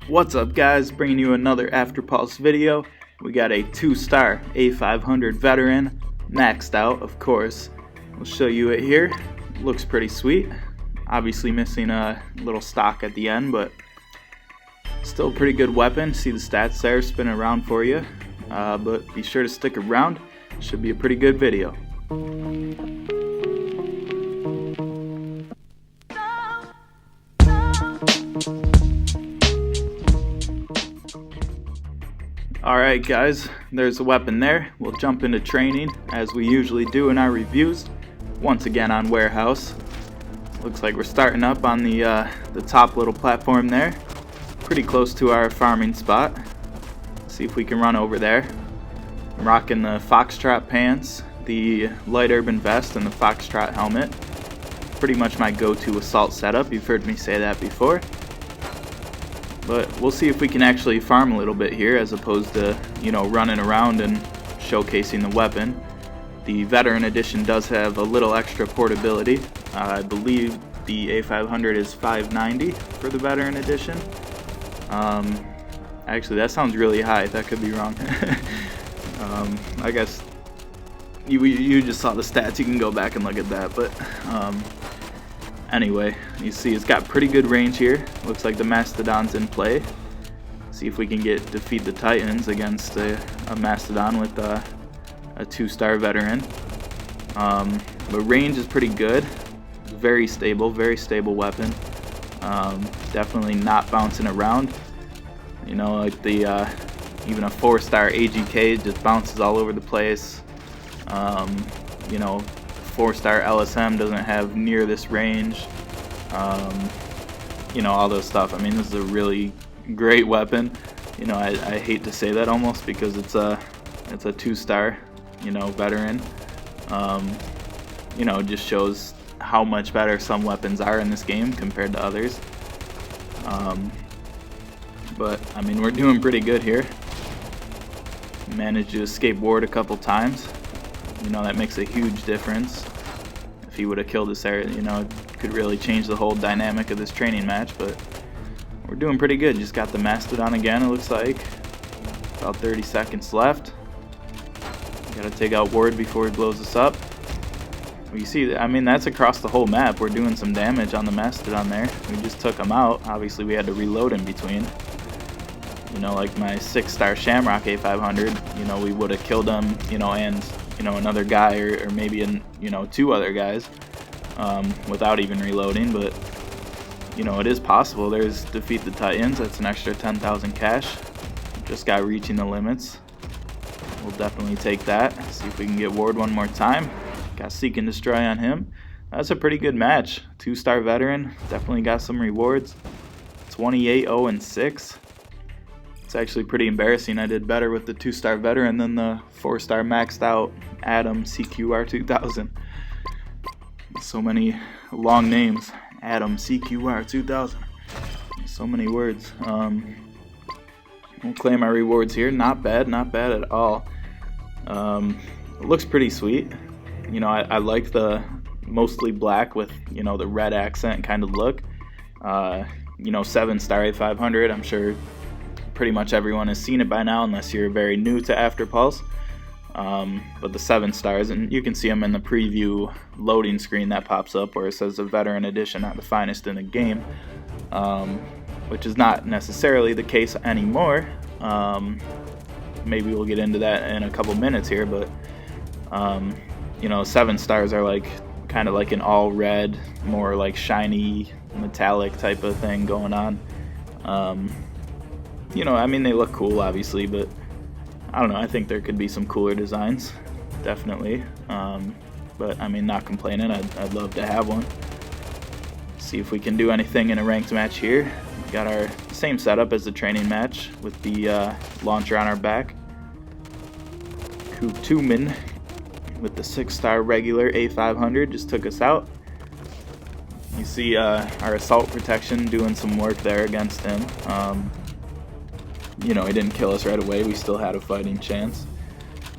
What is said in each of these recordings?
What's up guys, bringing you another Afterpulse video. We got a 2-star A500 veteran, maxed out of course. We'll show you it here. Looks pretty sweet. Obviously missing a little stock at the end, but still a pretty good weapon. See the stats there spinning around for you. But be sure to stick around. Should be a pretty good video. Alright guys, there's the weapon there. We'll jump into training as we usually do in our reviews. Once again on warehouse. Looks like we're starting up on the top little platform there. Pretty close to our farming spot. See if we can run over there. I'm rocking the foxtrot pants, the light urban vest, and the foxtrot helmet. Pretty much my go-to assault setup. You've heard me say that before. But we'll see if we can actually farm a little bit here as opposed to, running around and showcasing the weapon. The veteran edition does have a little extra portability. I believe the A500 is $590 for the veteran edition. Actually, that sounds really high. That could be wrong. I guess you just saw the stats. You can go back and look at that. But anyway, you see it's got pretty good range here. Looks like the Mastodon's in play. See if we can defeat the Titans against a Mastodon with a 2-star veteran. The range is pretty good. Very stable weapon. Definitely not bouncing around. Like the even a 4-star AGK just bounces all over the place. 4-star LSM doesn't have near this range. All those stuff. I mean, this is a really great weapon. I hate to say that almost because it's a 2-star, veteran. It just shows how much better some weapons are in this game compared to others. But I mean, we're doing pretty good here. Managed to escape ward a couple times. That makes a huge difference. If he would have killed us there, it could really change the whole dynamic of this training match. But we're doing pretty good. Just got the Mastodon again, it looks like. About 30 seconds left. Gotta take out ward before he blows us up. You see, I mean, that's across the whole map. We're doing some damage on the Mastodon there. We just took him out. Obviously, we had to reload in between. Like my 6-star Shamrock A500, we would have killed him, and another guy or maybe 2 other guys without even reloading. But it is possible. There's defeat the Titans. That's an extra 10,000 cash. Just got reaching the limits. We'll definitely take that. See if we can get ward one more time. Got Seek and Destroy on him. That's a pretty good match. 2-star veteran. Definitely got some rewards. 28-0-6. It's actually pretty embarrassing. I did better with the 2-star veteran than the 4-star maxed out Adam CQR 2000. So many long names. Adam CQR 2000. So many words. We'll claim our rewards here. Not bad at all. It looks pretty sweet. I like the mostly black with the red accent kind of look. 7-star A500. I'm sure pretty much everyone has seen it by now, unless you're very new to Afterpulse. But the 7 stars, and you can see them in the preview loading screen that pops up where it says the veteran edition, not the finest in the game, which is not necessarily the case anymore. Maybe we'll get into that in a couple minutes here, but 7 stars are like kind of like an all red, more like shiny metallic type of thing going on. I mean, they look cool obviously, but I don't know, I think there could be some cooler designs, definitely. But I mean, not complaining. I'd love to have one. See if we can do anything in a ranked match here. We got our same setup as the training match with the launcher on our back. Kutumin with the 6-star regular A500 just took us out. You see our assault protection doing some work there against him. He didn't kill us right away. We still had a fighting chance.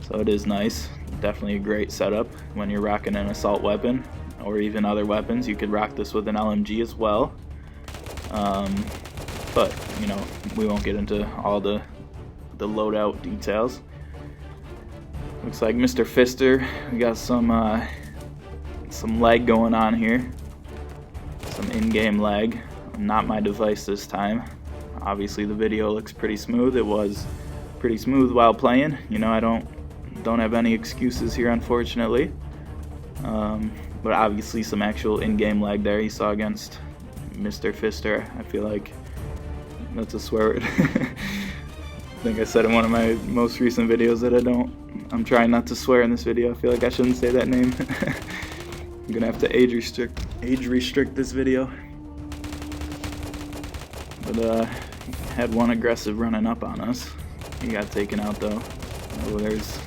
So it is nice. Definitely a great setup when you're rocking an assault weapon or even other weapons. You could rock this with an LMG as well. but you know, we won't get into all the loadout details. Looks like Mr. Fister, we got some lag going on here, some in-game lag. Not my device this time. Obviously the video looks pretty smooth. It was pretty smooth while playing. You know, I don't have any excuses here, unfortunately. But obviously some actual in-game lag there you saw against Mr. Fister. I feel like that's a swear word. I think I said in one of my most recent videos that I'm trying not to swear in this video. I feel like I shouldn't say that name. I'm gonna have to age restrict this video. But had one aggressive running up on us. He got taken out though. Oh, there's,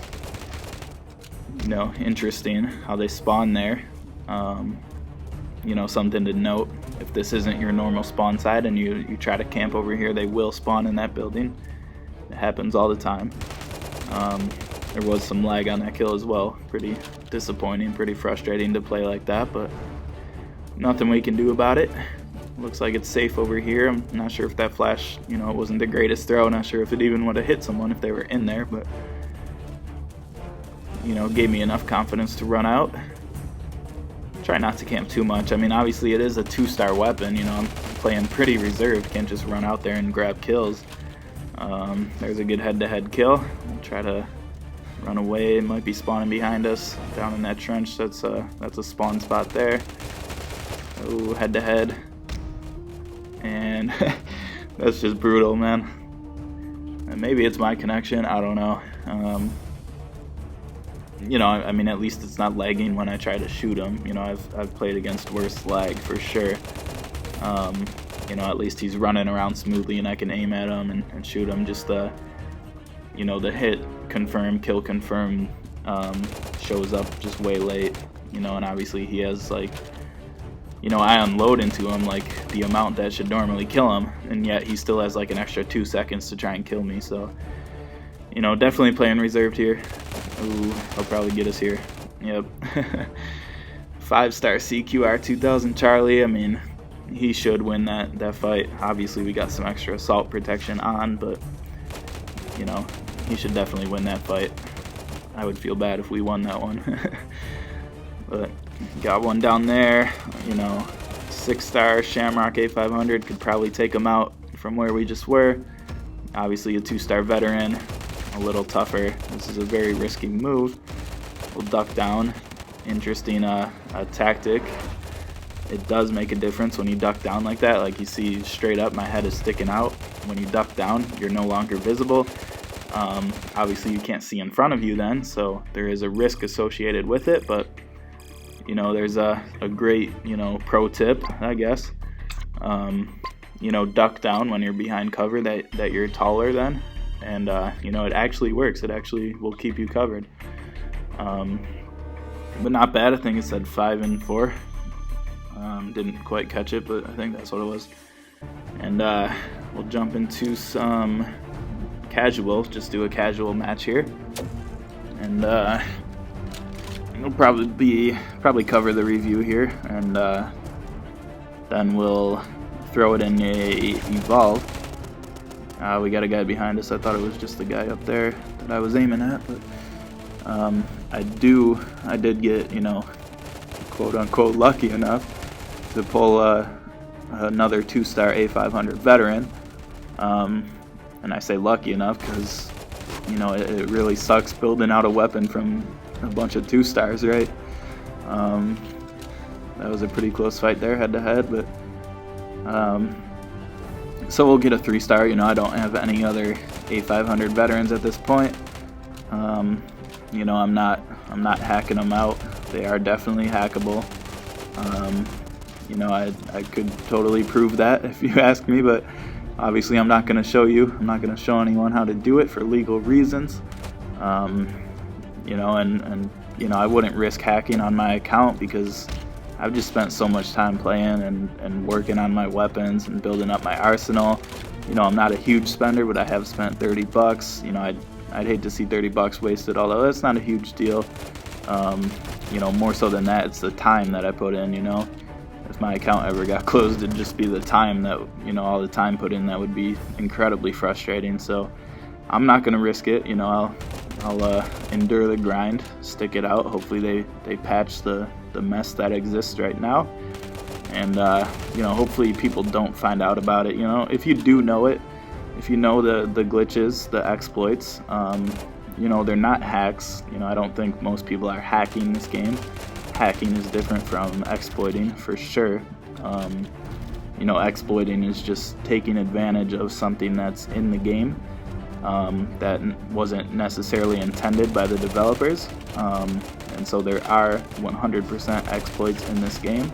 you know, interesting how they spawn there. You know, something to note, if this isn't your normal spawn side and you try to camp over here, they will spawn in that building. It happens all the time. There was some lag on that kill as well. Pretty disappointing, pretty frustrating to play like that, but nothing we can do about it. Looks like it's safe over here. I'm not sure if that flash, you know, it wasn't the greatest throw. Not sure if it even would have hit someone if they were in there, but you know, gave me enough confidence to run out. Try not to camp too much. I mean, obviously it is a 2-star weapon, you know, I'm playing pretty reserved, can't just run out there and grab kills. There's a good head-to-head kill. I'll try to run away. It might be spawning behind us down in that trench. That's a spawn spot there. Oh, head-to-head. And that's just brutal, man. And maybe it's my connection, I don't know. You know, I mean, at least it's not lagging when I try to shoot him. You know, I've played against worse lag for sure. You know, at least he's running around smoothly and I can aim at him and shoot him. Just you know, the hit confirm, kill confirm shows up just way late. You know, and obviously he has, like, you know, I unload into him like the amount that should normally kill him, and yet he still has like an extra 2 seconds to try and kill me. So, you know, definitely playing reserved here. Ooh, he'll probably get us here. Yep. 5-star CQR 2000 Charlie. I mean, he should win that fight. Obviously, we got some extra assault protection on, but you know, he should definitely win that fight. I would feel bad if we won that one. But got one down there. You know, 6-star Shamrock A500 could probably take him out from where we just were. Obviously, a 2-star veteran. A little tougher. This is a very risky move. We'll duck down. Interesting tactic. It does make a difference when you duck down like that. Like, you see straight up my head is sticking out. When you duck down, you're no longer visible. Obviously you can't see in front of you then, so there is a risk associated with it, but you know, there's a great, you know, pro tip, I guess. You know, duck down when you're behind cover that you're taller than. And you know, it actually works. It actually will keep you covered. But not bad. I think it said 5 and 4. Didn't quite catch it, but I think that's what it was. And we'll jump into some casual. Just do a casual match here, and it'll probably cover the review here, and then we'll throw it in a evolve. We got a guy behind us. I thought it was just the guy up there that I was aiming at, but I did get, you know, quote unquote lucky enough to pull another 2-star A500 veteran. And I say lucky enough because, you know, it really sucks building out a weapon from a bunch of 2-stars, right? That was a pretty close fight there, head to head, but so we'll get a 3-star. You know, I don't have any other A500 veterans at this point. You know, I'm not hacking them out. They are definitely hackable. You know, I could totally prove that if you ask me, but obviously I'm not going to show you. I'm not going to show anyone how to do it for legal reasons. You know, and you know, I wouldn't risk hacking on my account because I've just spent so much time playing and working on my weapons and building up my arsenal. You know, I'm not a huge spender, but I have spent $30. You know, I'd hate to see $30 wasted, although that's not a huge deal. You know, more so than that, it's the time that I put in, you know. if my account ever got closed, it'd just be the time that, you know, all the time put in. That would be incredibly frustrating. So I'm not gonna risk it. You know, I'll endure the grind, stick it out. Hopefully they patch the mess that exists right now, and you know, hopefully people don't find out about it. You know, if you do know it, if you know the glitches, the exploits, you know, they're not hacks. You know, I don't think most people are hacking this game. Hacking is different from exploiting, for sure. You know, exploiting is just taking advantage of something that's in the game that wasn't necessarily intended by the developers. And so there are 100% exploits in this game.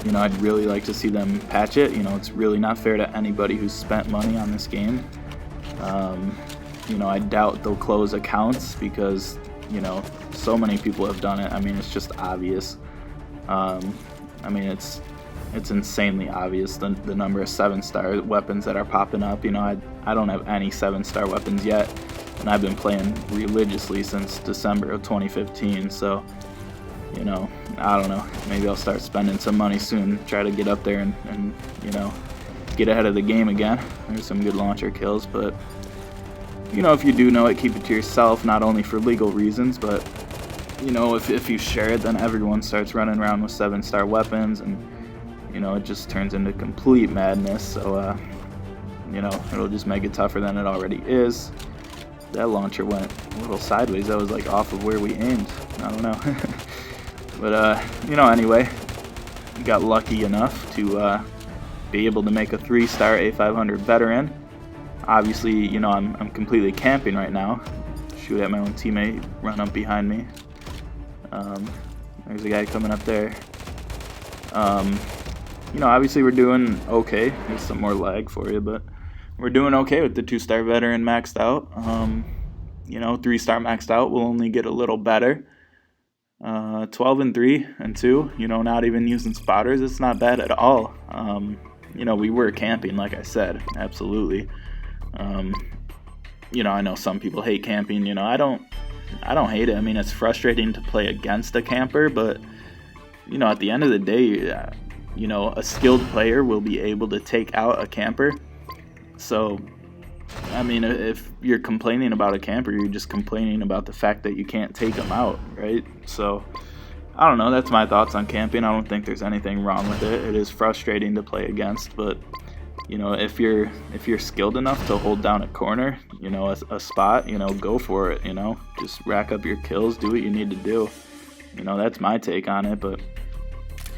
You know, I'd really like to see them patch it. You know, it's really not fair to anybody who's spent money on this game. You know, I doubt they'll close accounts because, you know, so many people have done it. I mean, it's just obvious. I mean, it's insanely obvious, the number of 7-star weapons that are popping up. You know, I don't have any 7-star weapons yet, and I've been playing religiously since December of 2015. So, you know, I don't know, maybe I'll start spending some money soon, try to get up there and you know, get ahead of the game again. There's some good launcher kills, but you know, if you do know it, keep it to yourself, not only for legal reasons, but you know, if you share it, then everyone starts running around with 7-star weapons, and you know, it just turns into complete madness. So you know, it'll just make it tougher than it already is. That launcher went a little sideways. That was like off of where we aimed. I don't know. But you know, anyway, got lucky enough to be able to make a 3-star A500 veteran. Obviously, you know, I'm completely camping right now. Shoot at my own teammate, run up behind me. There's a guy coming up there. You know, obviously we're doing okay. There's some more lag for you, but we're doing okay with the 2-star veteran maxed out. You know, 3-star maxed out will only get a little better. 12 and 3 and 2, you know, not even using spotters, it's not bad at all. You know, we were camping, like I said, absolutely. You know, I know some people hate camping. You know, I don't hate it. I mean, it's frustrating to play against a camper, but you know, at the end of the day, you know, a skilled player will be able to take out a camper. So I mean, if you're complaining about a camper, you're just complaining about the fact that you can't take them out, right? So I don't know, that's my thoughts on camping. I don't think there's anything wrong with it. It is frustrating to play against, but you know, if you're skilled enough to hold down a corner, you know, a spot, you know, go for it. You know, just rack up your kills, do what you need to do. You know, that's my take on it. But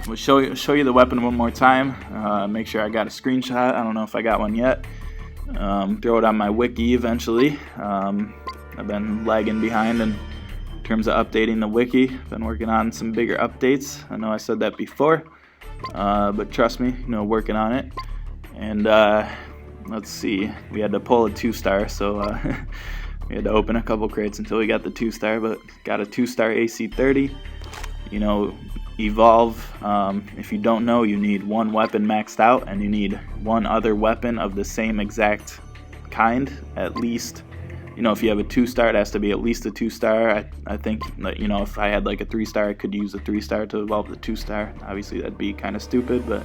we'll show you the weapon one more time. Make sure I got a screenshot. I don't know if I got one yet. Throw it on my wiki eventually. I've been lagging behind in terms of updating the wiki. Been working on some bigger updates. I know I said that before, but trust me, you know, working on it. And let's see, we had to pull a 2-star, so we had to open a couple crates until we got the 2-star, but got a 2-star AC30. You know, evolve, if you don't know, you need one weapon maxed out, and you need one other weapon of the same exact kind, at least. You know, if you have a 2-star, it has to be at least a 2-star. I think, you know, if I had like a 3-star, I could use a 3-star to evolve the 2-star. Obviously, that'd be kind of stupid, but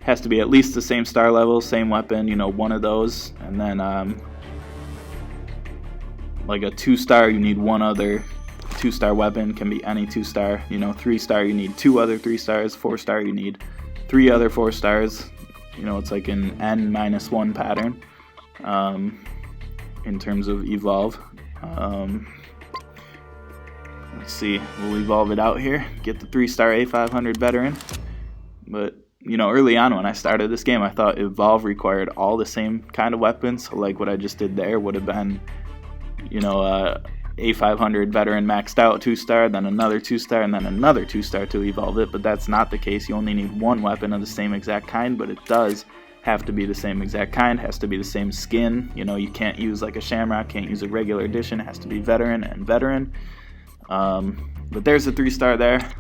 has to be at least the same star level, same weapon, you know, one of those. And then like a 2-star, you need one other 2-star weapon, can be any 2-star. You know, 3-star, you need 2 other 3-stars. 4-star, you need 3 other 4-stars. You know, it's like an N-1 pattern in terms of evolve. Let's see, we'll evolve it out here, get the 3-star A500 veteran. But you know, early on when I started this game, I thought evolve required all the same kind of weapons. So like what I just did there would have been, you know, A500 veteran maxed out 2-star, then another 2-star, and then another 2-star to evolve it. But that's not the case. You only need one weapon of the same exact kind, but it does have to be the same exact kind, has to be the same skin. You know, you can't use like a Shamrock, can't use a regular edition. It has to be veteran and veteran. But there's a 3-star there.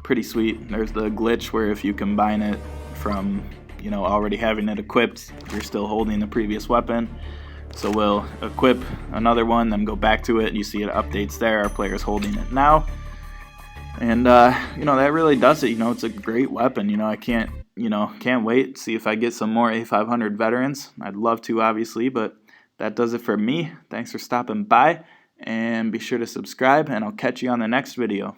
Pretty sweet. There's the glitch where if you combine it from, you know, already having it equipped, you're still holding the previous weapon. So we'll equip another one, then go back to it. You see it updates there. Our player's holding it now. And that really does it. It's a great weapon. I can't wait to see if I get some more A500 veterans. I'd love to, obviously, but that does it for me. Thanks for stopping by, and be sure to subscribe, and I'll catch you on the next video.